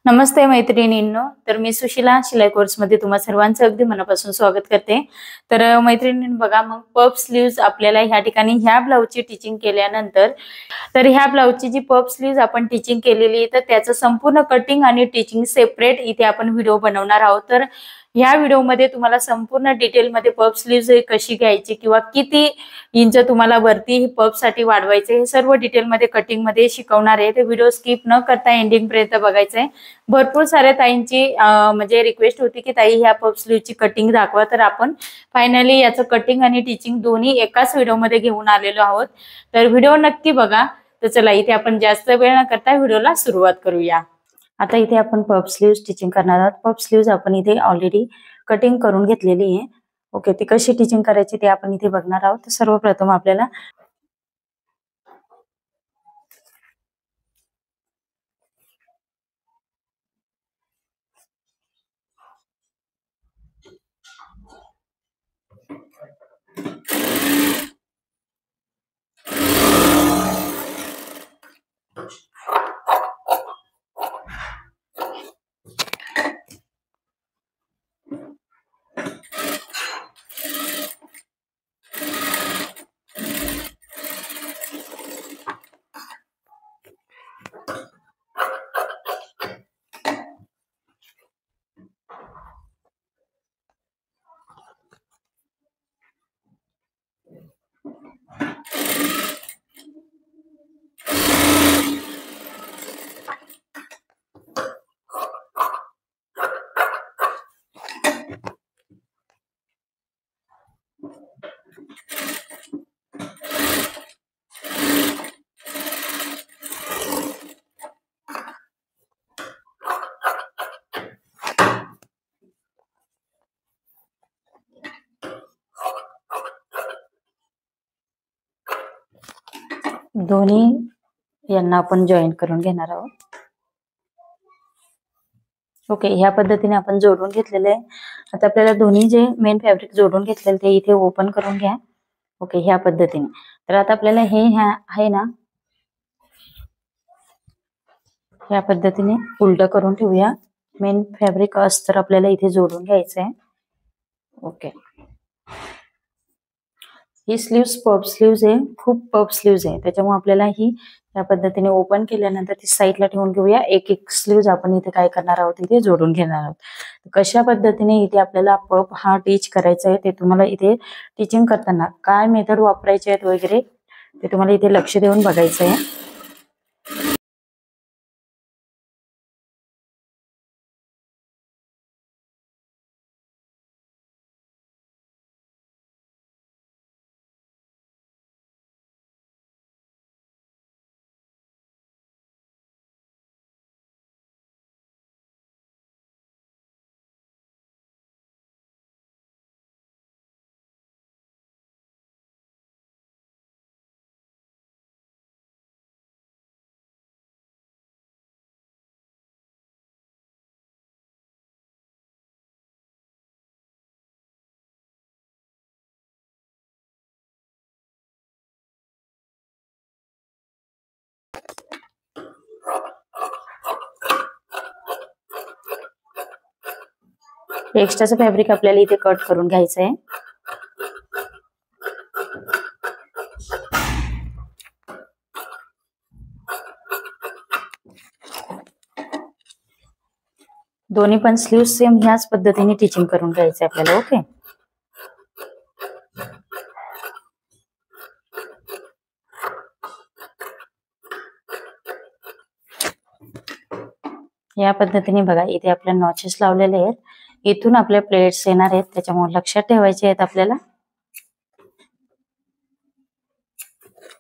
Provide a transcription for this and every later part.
नमस्ते मैत्रिणींनो, तर मी सुशिला शिलाई कोर्समध्ये तुम्हा सर्वांचं अगदी मनापासून स्वागत करते। तर मैत्रिणींनो बघा, मग पफ स्लीव्ज आपल्याला ह्या ठिकाणी ह्या ब्लाउजची टिचिंग केल्यानंतर तर ह्या ब्लाउजची जी पफ स्लीव्ज आपण टिचिंग केलेली आहे तर त्याचं संपूर्ण कटिंग आणि टिचिंग सेपरेट इथे आपण व्हिडिओ बनवणार आहोत। तर ह्या व्हिडिओमध्ये तुम्हाला संपूर्ण डिटेलमध्ये पफ स्लीव्ज कशी घ्यायची किंवा किती इंच तुम्हाला वरती पफ साठी वाढवायचे हे सर्व डिटेलमध्ये कटिंग मध्ये शिकवणार आहे। ते व्हिडिओ स्किप न करता एंडिंग पर्यंत बघायचं आहे। भरपूर साऱ्या ताईंची म्हणजे रिक्वेस्ट होती की ताई ह्या पफ स्लीव्हची कटिंग दाखवा, तर आपण फायनली याचं कटिंग आणि टिचिंग दोन्ही एकाच व्हिडिओमध्ये घेऊन आलेलो आहोत। तर व्हिडिओ नक्की बघा। तर चला इथे आपण जास्त वेळ न करता व्हिडिओला सुरुवात करूया। आता इथे आपण पफ स्लीव्ह स्टिचिंग करणार आहोत। पफ स्लीव्ह आपण इथे ऑलरेडी कटिंग करून घेतलेली आहे। ओके, ती कशी टिचिंग करायची ते आपण इथे बघणार आहोत। तर सर्वप्रथम आपल्याला दोन्ही यांना आपण जॉईन करून घेणार आहोत। ओके, ह्या पद्धतीने आपण जोडून घेतलेले आहे। आता आपल्याला दोन्ही जे मेन फॅब्रिक जोडून घेतलेले ते इथे ओपन करून घ्या। ओके, ह्या पद्धतीने। तर आता आपल्याला हे आहे ना, ह्या पद्धतीने उलट करून ठेवूया। मेन फॅब्रिक अस्तर आपल्याला इथे जोडून घ्यायचं आहे। ओके, ही स्लीव्स पफ स्लीव्स आहे, खूप पफ स्लीव्स आहे, त्याच्यामुळे आपल्याला ही या पद्धतीने ओपन केल्यानंतर ती साईडला ठेवून घेऊया। एक एक स्लीव्स आपण इथे काय करणार आहोत, इथे जोडून घेणार आहोत। कशा पद्धतीने इथे आपल्याला पफ हा टीच करायचा आहे ते तुम्हाला इथे टीचिंग करताना काय मेथड वापरायचे आहेत वगैरे ते तुम्हाला इथे लक्ष देऊन बघायचं आहे। एक्स्ट्राचं फॅब्रिक आपल्याला इथे कट करून घ्यायचं आहे। दोन्ही पण स्लीव्ह सेम ह्याच पद्धतीने टिचिंग करून घ्यायचं आपल्याला। ओके, या पद्धतीने बघा, इथे आपल्या नॉचेस लावलेले आहेत, इथून आपल्या प्लेट्स येणार आहेत, त्याच्यामुळे लक्षात ठेवायचे आहेत आपल्याला।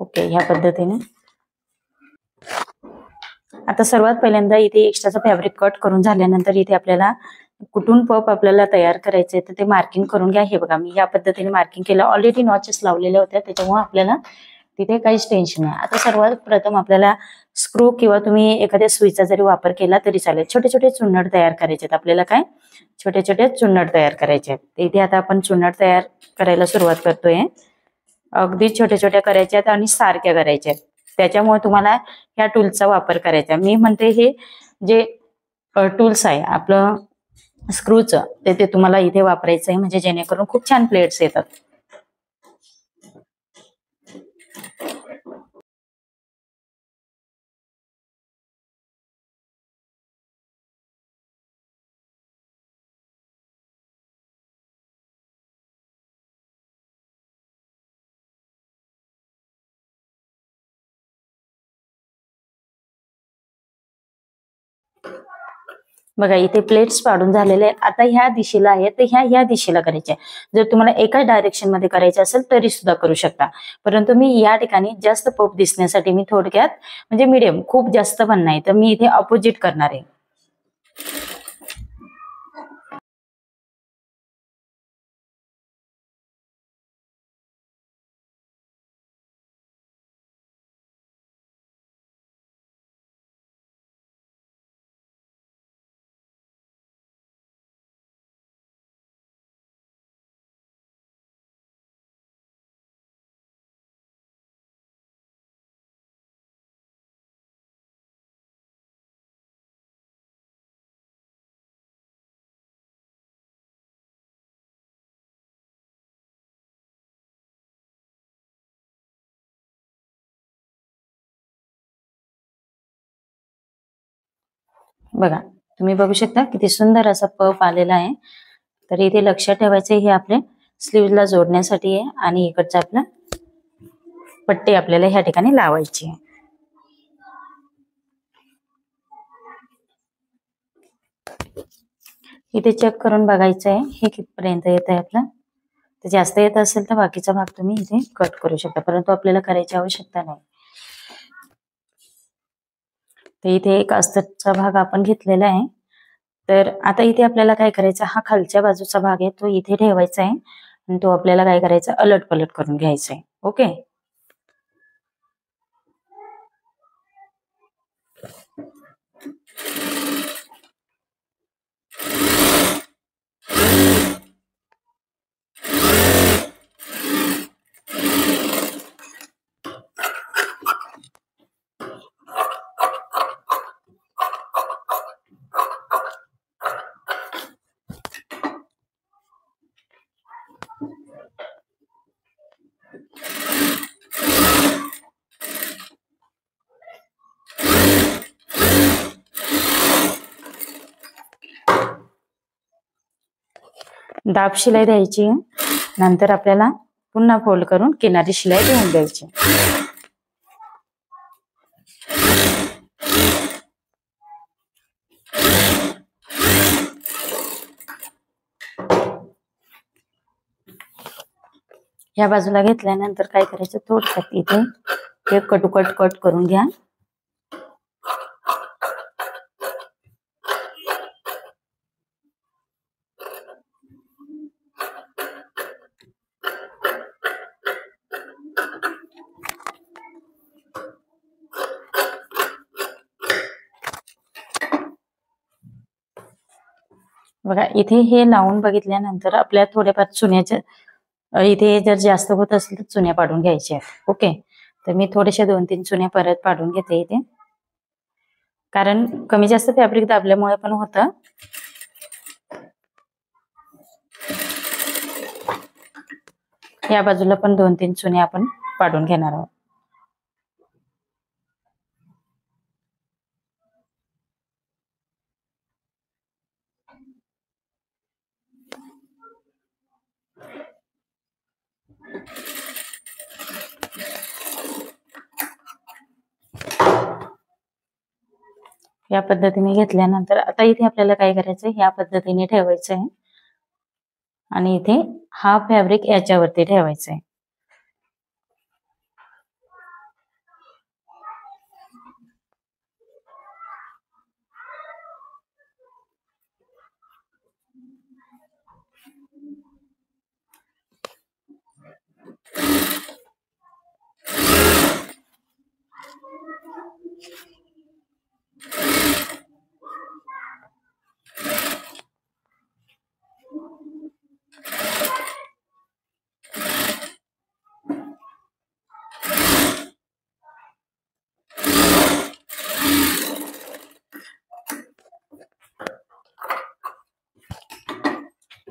ओके, ह्या पद्धतीने आता सर्वात पहिल्यांदा इथे एक्स्ट्राचं फॅब्रिक कट करून झाल्यानंतर इथे आपल्याला कुठून पफ आपल्याला तयार करायचे तर ते मार्किंग करून घ्या। हे बघा, मी या पद्धतीने मार्किंग केलं, ऑलरेडी नॉचेस लावलेल्या होत्या, त्याच्यामुळे आपल्याला तिथे काहीच टेन्शन नाही। आता सर्वात प्रथम आपल्याला स्क्रू किंवा तुम्ही एखाद्या सुईचा जरी वापर केला तरी चालेल। छोटे छोटे चुन्नट तयार करायचे आहेत आपल्याला, काय छोटे छोटे चुन्नट तयार करायचे आहेत। इथे आता आपण चुन्नट तयार करायला सुरुवात करतोय। अगदी छोट्या छोट्या करायच्या आहेत आणि सारख्या करायच्या आहेत, त्याच्यामुळे तुम्हाला ह्या टूलचा वापर करायचा। मी म्हणते हे जे टूल्स आहे आपलं स्क्रूचं, ते तुम्हाला इथे वापरायचं आहे, म्हणजे जेणेकरून खूप छान प्लेट्स येतात. बघा इथे प्लेट्स पाडून झालेले आहेत. आता ह्या दिशेला आहे तर ह्या दिशेला करायचे. जर तुम्हाला एकाच डायरेक्शन मध्ये करायचे असेल तरी सुद्धा करू शकता, परंतु मी या ठिकाणी जास्त पफ दिसण्यासाठी मी थोडक्यात म्हणजे मीडियम, खूप जास्त पण नाही, तर मी इथे अपोजिट करणार आहे. बघा तुम्ही बघू शकता किती सुंदर असा पफ आलेला आहे. तर इथे लक्षात ठेवायचं हे आपले स्लीव्हला जोडण्यासाठी आहे आणि इकडचं आपलं पट्टी आपल्याला ह्या ठिकाणी लावायची आहे. इथे चेक करून बघायचं आहे हे कितपर्यंत येत आहे आपलं. तर जास्त येत असेल तर बाकीचा भाग तुम्ही इथे कट करू शकता, परंतु आपल्याला करायची आवश्यकता नाही. तर इथे एक अस्तरचा भाग आपण घेतलेला आहे. तर आता इथे आपल्याला काय करायचं, हा खालच्या बाजूचा भाग आहे तो इथे ठेवायचा आहे आणि तो आपल्याला काय करायचा, अलट पलट करून घ्यायचा आहे. ओके. दाब शिलाई द्यायची, नंतर आपल्याला पुन्हा फोल्ड करून किनारी शिलाई देऊन द्यायची. या बाजूला घेतल्यानंतर काय करायचं, थोडक्यात इथे एक कटुकट कट करून घ्या. बघा इथे हे लावून बघितल्यानंतर आपल्या थोड्याफार चुन्याच्या इथे जर जास्त होत असेल तर चुन्या पाडून घ्यायच्या. ओके. तर मी थोडेशा 2-3 चुन्या परत पाडून घेते इथे, कारण कमी जास्त फॅब्रिक दाबल्यामुळे पण होतं. या बाजूला पण 2-3 चुन्या आपण पाडून घेणार आहोत. या पद्धतीने घेतल्यानंतर आता इथे आपल्याला काय करायचं, या पद्धतीने ठेवायचं आहे आणि इथे हा फॅब्रिक याच्यावरती ठेवायचा आहे.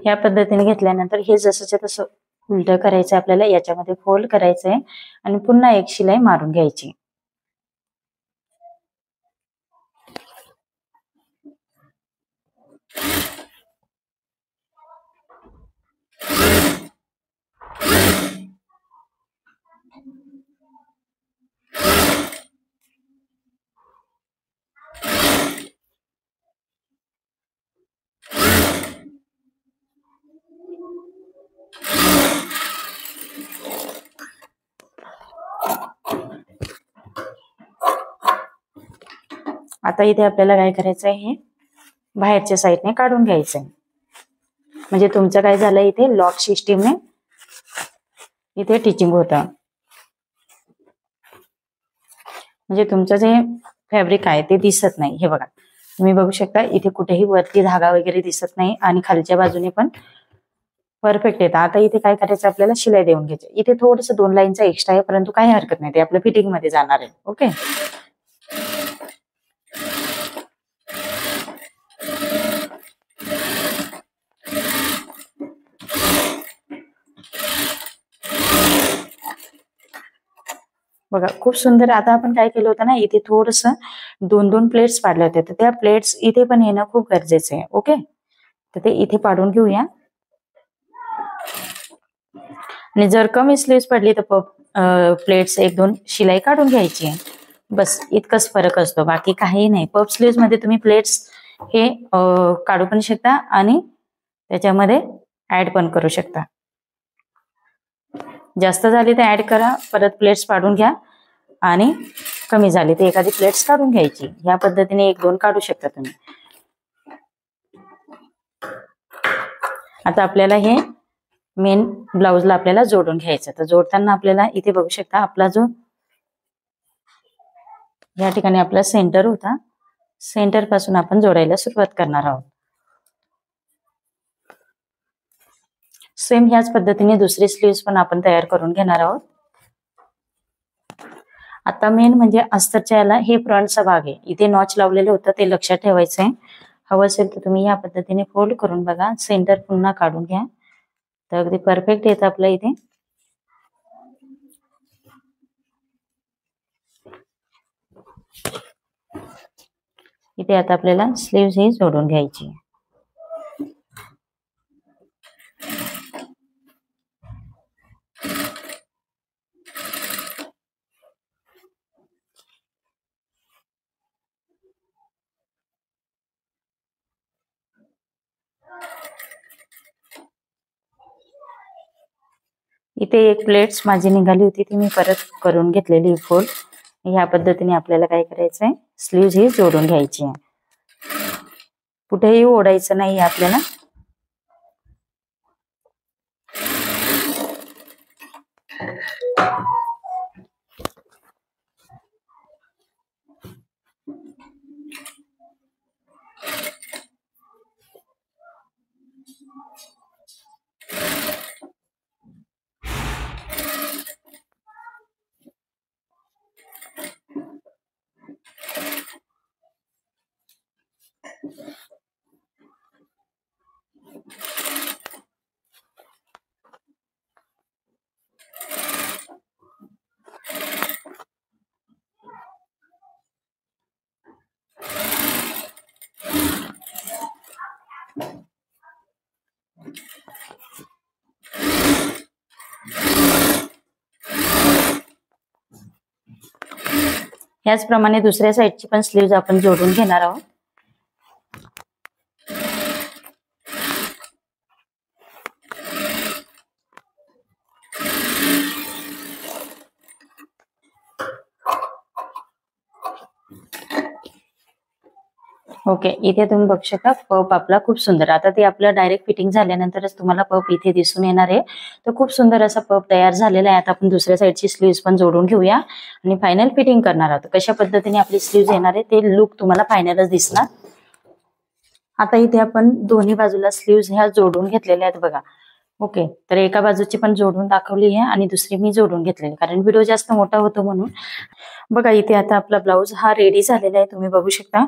या पद्धतीने घेतल्यानंतर हे जसंच्या तसं उलट करायचं आपल्याला, याच्यामध्ये फोल्ड करायचंय आणि पुन्हा एक शिलाई मारून घ्यायची. आता इथे आपल्याला काय करायचंय, हे बाहेरच्या साईडने काढून घ्यायचंय. म्हणजे तुमचं काय झालं, इथे लॉक सिस्टीमने इथे टिचिंग होतं. म्हणजे तुमचं जे फॅब्रिक आहे ते दिसत नाही. हे बघा, तुम्ही बघू शकता इथे कुठेही वरती धागा वगैरे दिसत नाही आणि खालच्या बाजूने पण परफेक्ट येतं. आता इथे काय करायचं, आपल्याला शिलाई देऊन घ्यायची. इथे थोडंसं 2 लाईनचा एक्स्ट्रा आहे, परंतु काही हरकत नाही, ते आपल्या फिटिंग मध्ये जाणार आहे. ओके. बघा खूप सुंदर. आता आपण काय केलं होतं ना, इथे थोडस 2 प्लेट्स पाडल्या होत्या, तर त्या प्लेट्स इथे पण येणं खूप गरजेचं आहे. ओके, तर ते इथे पाडून घेऊया. आणि जर कमी स्लीव्स पडली तर प्लेट्स 1-2 शिलाई काढून घ्यायची आहे. बस इतकंच फरक असतो, बाकी काही नाही. पफ स्लीव्स मध्ये तुम्ही प्लेट्स हे काढू पण शकता आणि त्याच्यामध्ये ऍड पण करू शकता. जास्त झाली तर ऍड करा, परत प्लेट्स पाडून घ्या आणि कमी झाली तर एखादी प्लेट्स काढून घ्यायची. या पद्धतीने 1-2 काढू शकता तुम्ही. आता आपल्याला हे मेन ब्लाउजला आपल्याला जोडून घ्यायचं. तर जोडताना आपल्याला इथे बघू शकता, आपला जो या ठिकाणी आपला सेंटर होता, सेंटर पासून आपण जोडायला सुरुवात करणार आहोत. सेम ह्याच पद्धतीने दुसरी स्लीव्स पण आपण तयार करून घेणार आहोत. आता मेन म्हणजे अस्तरच्या याला हे फ्रंटचा भाग आहे, इथे नॉच लावलेलं होतं ते लक्षात ठेवायचं आहे. हवं असेल तर तुम्ही या पद्धतीने फोल्ड करून बघा, सेंटर पुन्हा काढून घ्या, तर अगदी परफेक्ट येतं आपलं इथे. इथे आता आपल्याला स्लीव्स ही जोडून घ्यायची. इथे एक प्लेट्स माझी निघाली होती, ती मी परत करून घेतलेली फोल्ड. ह्या पद्धतीने आपल्याला काय करायचंय, स्लीव्स ही जोडून घ्यायची आहे. कुठेही ओढायचं नाही आपल्याला. ह्याचप्रमाणे दुसऱ्या साईडची पण स्लीव्ज आपण जोडून घेणार आहोत. ओके, इथे तुम्ही बघू शकता पप आपला खूप सुंदर. आता ते आपलं डायरेक्ट फिटिंग झाल्यानंतरच तुम्हाला पप इथे दिसून येणार आहे. तर खूप सुंदर असा पप तयार झालेला आहे. आता आपण दुसऱ्या साईडची स्लीव्स पण जोडून घेऊया आणि फायनल फिटिंग करणार आहोत. कशा पद्धतीने आपली स्लीव्स येणार आहे ते लुक तुम्हाला फायनलच दिसणार. आता इथे आपण दोन्ही बाजूला स्लीव्स ह्या जोडून घेतलेल्या आहेत बघा. ओके, तर एका बाजूची पण जोडून दाखवली आहे आणि दुसरी मी जोडून घेतलेली, कारण व्हिडिओ जास्त मोठा होतो म्हणून. बघा इथे आता आपला ब्लाऊज हा रेडी झालेला आहे, तुम्ही बघू शकता.